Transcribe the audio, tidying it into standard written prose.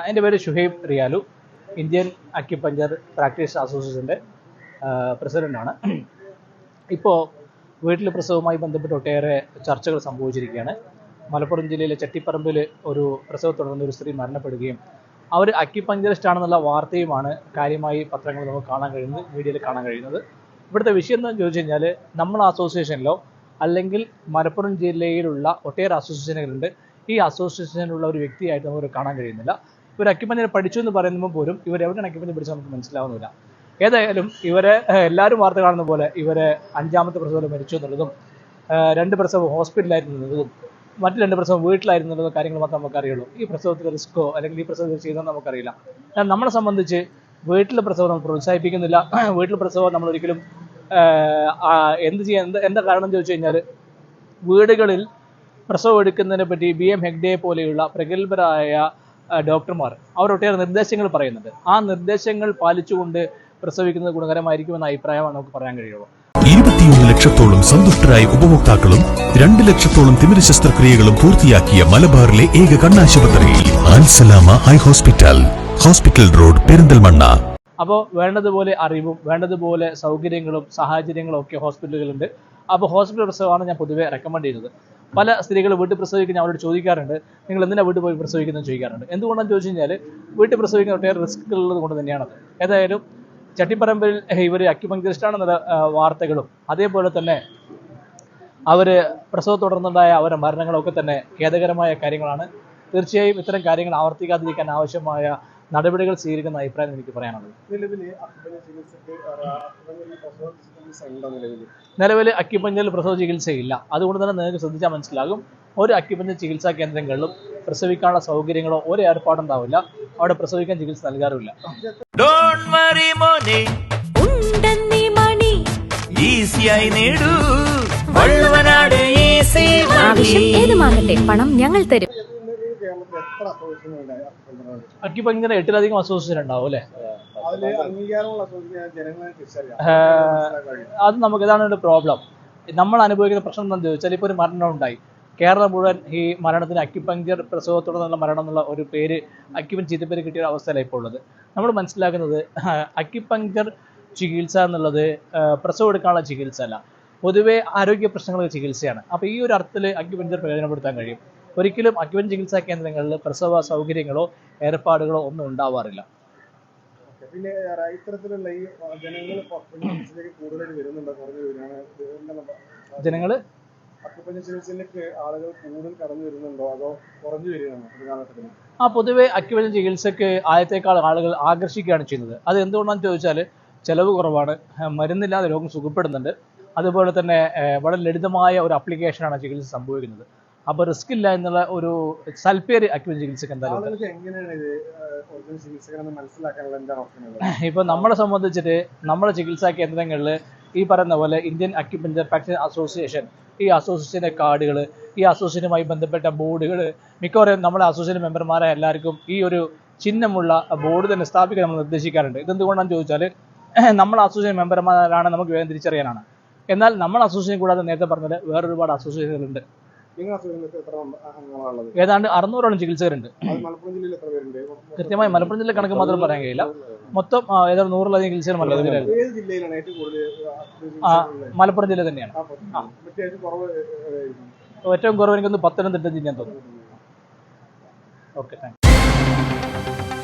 എൻ്റെ പേര് Shuhaib റിയാലു, Indian acupuncture practice അസോസിയേഷൻ്റെ പ്രസിഡൻ്റാണ്. ഇപ്പോൾ വീട്ടിൽ പ്രസവവുമായി ബന്ധപ്പെട്ട് ഒട്ടേറെ ചർച്ചകൾ സംഭവിച്ചിരിക്കുകയാണ്. മലപ്പുറം ജില്ലയിലെ ചട്ടിപ്പറമ്പിൽ ഒരു പ്രസവത്തെ തുടർന്ന് ഒരു സ്ത്രീ മരണപ്പെടുകയും അവർ അക്യുപഞ്ചറിസ്റ്റ് ആണെന്നുള്ള വാർത്തയുമാണ് കാര്യമായി പത്രങ്ങളിൽ നമുക്ക് കാണാൻ കഴിയുന്നത്, മീഡിയയിൽ കാണാൻ കഴിയുന്നത്. ഇവിടുത്തെ വിഷയം എന്ന് ചോദിച്ചു കഴിഞ്ഞാൽ, നമ്മളെ അസോസിയേഷനിലോ അല്ലെങ്കിൽ മലപ്പുറം ജില്ലയിലുള്ള ഒട്ടേറെ അസോസിയേഷനുകളുണ്ട്. ഈ അസോസിയേഷനിലുള്ള ഒരു വ്യക്തിയായിട്ട് നമുക്ക് കാണാൻ കഴിയുന്നില്ല. ഇവർ അക്യുപഞ്ചർ പഠിച്ചു എന്ന് പറയുമ്പോൾ പോലും ഇവരെവിടെയാണ് അക്യുപഞ്ചർ പഠിച്ചത് നമുക്ക് മനസ്സിലാവുന്നില്ല. ഏതായാലും ഇവരെ എല്ലാവരും വാർത്ത കാണുന്ന പോലെ ഇവരെ 5ാമത്തെ പ്രസവം മരിച്ചു എന്നുള്ളതും 2 പ്രസവം ഹോസ്പിറ്റലായിരുന്നതും മറ്റു 2 പ്രസവം വീട്ടിലായിരുന്നുള്ളതും കാര്യങ്ങൾ മാത്രമേ നമുക്കറിയുള്ളൂ. ഈ പ്രസവത്തിൽ റിസ്ക്കോ അല്ലെങ്കിൽ ഈ പ്രസവത്തിൽ ചെയ്തതെന്ന് നമുക്കറിയില്ല. എന്നാൽ നമ്മളെ സംബന്ധിച്ച് വീട്ടിലെ പ്രസവം നമ്മൾ പ്രോത്സാഹിപ്പിക്കുന്നില്ല. വീട്ടിലെ പ്രസവം നമ്മളൊരിക്കലും എന്താ കാരണം എന്ന് ചോദിച്ചു കഴിഞ്ഞാൽ, വീടുകളിൽ പ്രസവം എടുക്കുന്നതിനെ പറ്റി BM ഹെഗ്ഡെ പോലെയുള്ള പ്രഗത്ഭരായ ഡോക്ടർമാർ അവരൊട്ടേറെ നിർദ്ദേശങ്ങൾ പറയുന്നുണ്ട്. ആ നിർദ്ദേശങ്ങൾ പാലിച്ചുകൊണ്ട് പ്രസവിക്കുന്നത് ഗുണകരമായിരിക്കുമെന്ന അഭിപ്രായമാണ് നമുക്ക് പറയാൻ കഴിയുള്ളൂ. 21 ലക്ഷത്തോളം സന്തുഷ്ടരായ ഉപഭോക്താക്കളും 2 ലക്ഷത്തോളം തിമിര ശസ്ത്രക്രിയകളും പൂർത്തിയാക്കിയ മലബാറിലെ ഏക കണ്ണാശുപത്രി Al Salama high hospital, hospital road, Perinthalmanna. അപ്പോൾ വേണ്ടതുപോലെ അറിവും വേണ്ടതുപോലെ സൗകര്യങ്ങളും സാഹചര്യങ്ങളും ഒക്കെ ഹോസ്പിറ്റലുകളുണ്ട്. അപ്പോൾ ഹോസ്പിറ്റൽ പ്രസവമാണ് ഞാൻ പൊതുവെ റെക്കമെൻഡ് ചെയ്യുന്നത്. പല സ്ത്രീകൾ വീട്ടിൽ പ്രസവിക്കുന്ന അവരോട് ചോദിക്കാറുണ്ട്, നിങ്ങൾ എന്തിനാ വീട്ടിൽ പോയി പ്രസവിക്കുന്നത് ചോദിക്കാറുണ്ട്. എന്തുകൊണ്ടാണെന്ന് ചോദിച്ചു കഴിഞ്ഞാൽ, വീട്ടിൽ പ്രസവിക്കുന്ന ഒട്ടേറെ റിസ്ക് ഉള്ളത് കൊണ്ട് തന്നെയാണത്. ഏതായാലും ചട്ടിപ്പറമ്പിൽ ഇവർ അക്യുപഞ്ചറിസ്റ്റാണെന്നുള്ള വാർത്തകളും അതേപോലെ തന്നെ അവർ പ്രസവത്തെ തുടർന്നുണ്ടായ അവരുടെ മരണങ്ങളൊക്കെ തന്നെ ഖേദകരമായ കാര്യങ്ങളാണ്. തീർച്ചയായും ഇത്തരം കാര്യങ്ങൾ ആവർത്തിക്കാതിരിക്കാൻ ആവശ്യമായ നടപടികൾ സ്വീകരിക്കുന്ന അഭിപ്രായം എനിക്ക് പറയാനുള്ളത്. നിലവിൽ അക്യുപഞ്ചറിൽ പ്രസവ ചികിത്സയില്ല. അതുകൊണ്ട് തന്നെ നിങ്ങൾക്ക് ശ്രദ്ധിച്ചാൽ മനസ്സിലാകും, ഒരു അക്യുപഞ്ചർ ചികിത്സാ കേന്ദ്രങ്ങളിലും പ്രസവിക്കാനുള്ള സൗകര്യങ്ങളോ ഒരു ഏർപ്പാടുണ്ടാവില്ല. അവിടെ പ്രസവിക്കാൻ ചികിത്സ നൽകാറുമില്ല. പണം ഞങ്ങൾ തരും. അക്യുപഞ്ചർ 8ലധികം അസോസിയേഷൻ ഉണ്ടാവും അല്ലേ? അത് നമുക്ക് ഇതാണ് ഒരു പ്രോബ്ലം. നമ്മൾ അനുഭവിക്കുന്ന പ്രശ്നം എന്താണെന്ന് ചോദിച്ചാൽ, ഇപ്പോൾ ഒരു മരണം ഉണ്ടായി, കേരളം മുഴുവൻ ഈ മരണത്തിന് അക്യുപഞ്ചർ പ്രസവത്തോടുള്ള മരണം എന്നുള്ള ഒരു പേര്, അക്യുപഞ്ചർ ചീത്തപ്പേര് കിട്ടിയ അവസ്ഥയിലാണ് ഇപ്പോൾ ഉള്ളത്. നമ്മൾ മനസ്സിലാക്കുന്നത്, അക്യുപഞ്ചർ ചികിത്സ എന്നുള്ളത് പ്രസവം എടുക്കാനുള്ള ചികിത്സ അല്ല, പൊതുവെ ആരോഗ്യ പ്രശ്നങ്ങളുടെ ചികിത്സയാണ്. അപ്പോൾ ഈ ഒരു അർത്ഥത്തിൽ അക്യുപഞ്ചർ പ്രയോജനപ്പെടുത്താൻ കഴിയും. ഒരിക്കലും അക്യുപഞ്ചർ ചികിത്സാ കേന്ദ്രങ്ങളിൽ പ്രസവ സൗകര്യങ്ങളോ ഏർപ്പാടുകളോ ഒന്നും ഉണ്ടാവാറില്ല. പിന്നെ ഇത്തരത്തിലുള്ള ഈ ജനങ്ങൾ കൂടുതലായിട്ട് വരുന്നുണ്ടോ, ജനങ്ങൾ അക്യുപഞ്ചർ ചികിത്സയിലേക്ക് ആളുകൾ കൂടുതൽ കടന്നു വരുന്നുണ്ടോ അതോ കുറഞ്ഞു വരികയാണോ ഒരു കാലഘട്ടത്തിൽ? പൊതുവെ അക്യുപഞ്ചർ ചികിത്സക്ക് ആദ്യത്തേക്കാൾ ആളുകൾ ആകർഷിക്കുകയാണ് ചെയ്യുന്നത്. അത് എന്തുകൊണ്ടാണെന്ന് ചോദിച്ചാൽ, ചിലവ് കുറവാണ്, മരുന്നില്ലാതെ രോഗം സുഖപ്പെടുന്നുണ്ട്, അതുപോലെ തന്നെ വളരെ ലളിതമായ ഒരു ആപ്ലിക്കേഷനാണ് ചികിത്സ സംഭവിക്കുന്നത്. അപ്പോൾ റിസ്ക് ഇല്ല എന്നുള്ള ഒരു സൽപ്പേര് അക്യുപഞ്ചർ ചികിത്സക്ക് എന്തായാലും. ഇപ്പോൾ നമ്മളെ സംബന്ധിച്ചിട്ട് നമ്മുടെ ചികിത്സാ കേന്ദ്രങ്ങളിൽ ഈ പറയുന്ന പോലെ ഇന്ത്യൻ അക്യുപഞ്ചർ പ്രാക്ടീസ് അസോസിയേഷൻ, ഈ അസോസിയേഷൻ്റെ കാർഡുകൾ, ഈ അസോസിയേഷനുമായി ബന്ധപ്പെട്ട ബോർഡുകൾ, മിക്കവാറും നമ്മുടെ അസോസിയേഷൻ മെമ്പർമാരെ എല്ലാവർക്കും ഈ ഒരു ചിഹ്നമുള്ള ബോർഡ് തന്നെ സ്ഥാപിക്കാൻ നമ്മൾ നിർദ്ദേശിക്കാറുണ്ട്. ഇതെന്തുകൊണ്ടാണെന്ന് ചോദിച്ചാൽ, നമ്മൾ അസോസിയേഷൻ മെമ്പർമാരാണ് നമുക്ക് വേഗം തിരിച്ചറിയാനാണ്. എന്നാൽ നമ്മൾ അസോസിയേഷൻ കൂടാതെ നേരത്തെ പറഞ്ഞത് വേറൊരുപാട് അസോസിയേഷനുകളുണ്ട്. ഏതാണ്ട് 600ഓളം ചികിത്സകരുണ്ട്. കൃത്യമായി മലപ്പുറം ജില്ല കണക്ക് മാത്രം പറയാൻ കഴിയില്ല. മൊത്തം ഏതാണ്ട് 100ലധികം ചികിത്സകൾ മലപ്പുറം ജില്ല തന്നെയാണ്. ഏറ്റവും കുറവ് എനിക്കൊന്ന് പത്തനംതിട്ട ജില്ലയെന്ന് തോന്നുന്നു. Okay, thank you.